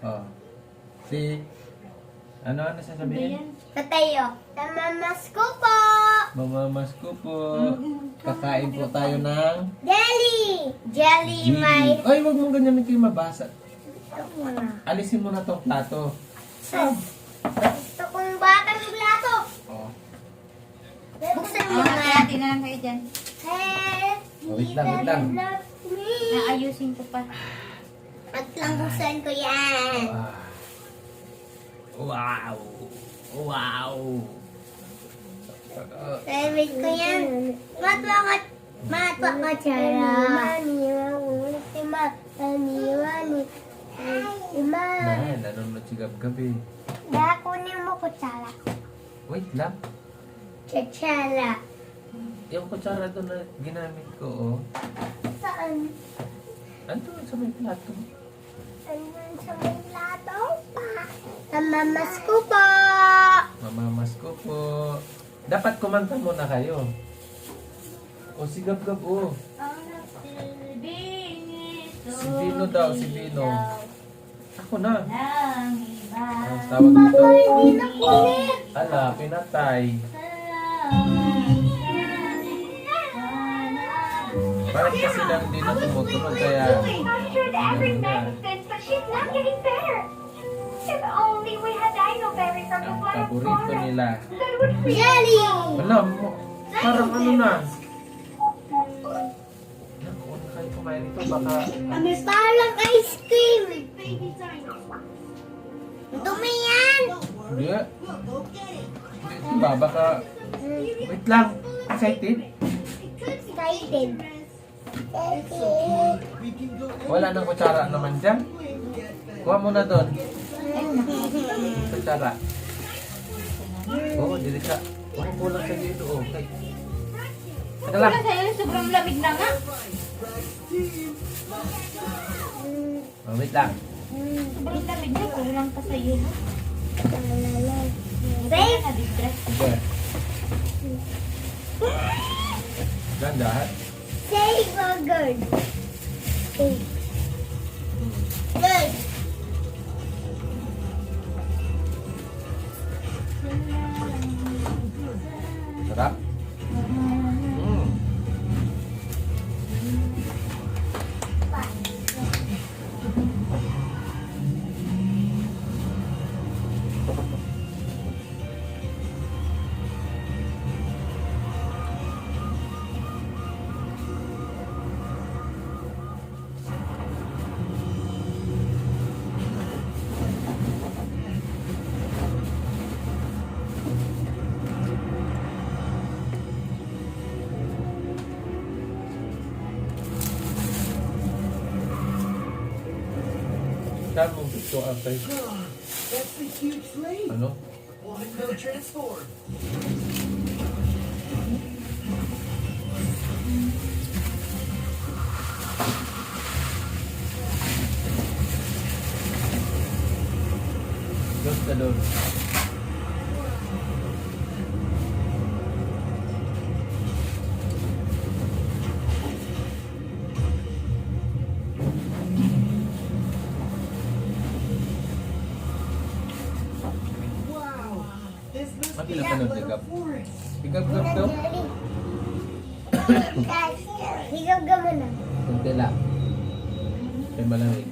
Oh. Si, ano sasabihin? Patayo. Tamamas ko po. Mamamas ko po. Kakain po tayo ng Jelly. Jelly, jelly. may... Ay, wag mong ganyan kayo mabasa. Ito muna. Alisin mo na tong plato. Gusto kong batang plato. Oh. Buksan mo Ah, nga. hati-hati na lang kayo dyan. Hey, Wait lang. love me. Naayusin ko pa. At lang buksan ko yan. Wow. Wow. Favorite ko yan. Matwa ka tsara. Mami, Nay, nanonood si Gab-Gab eh. kunin mo kutsara. Wait lang. Kutsara. Yung kutsara doon na ginamit ko, oh. Saan? Ano sa may plato? Andun sa may plato pa. Tamamas ko po. Mamamas ko po. Dapat kumanta muna kayo. O si Gab-Gab, oh. Si Bino daw, si Bino. Ako na. Ang tawag dito. Hindi na kulit. Ala, pinatay. Parang kasi lang din na tumutunog kaya... Every night is good, but she's not getting better. If only we had dinoberries from the Ang blood of paborito Flora, nila. then it would freeze. Jelly. Alam mo, parang ano na. Naku, huwag na kayo kumain ito. Baka... Parang ice cream. Dumi yan. Hindi. Hindi ba? Baka... Wait lang. Excited? Excited. Wala nang kutsara naman dyan. Kuha mo na doon. Kutsara. Oo, dili ka. Huwag mo kulang sa dito. Okay. Teka lang. Wala sa'yo, sobrang lamig na nga. Oh, wait lang. Sobrang lamig na, kulang pa sa'yo. Safe. Na-distress. Okay. Ganda. Safe or good? Safe. Good. Sarap. Mm. Saan mo gusto atay? That's the huge slate. Ano? Want to go transform? Doon ka doon. Wow. This must Mati be na panood ni Apple Gab. Forest. Gab-Gab daw. Guys, higaw ka muna. Kunti lang. Kaya malamig.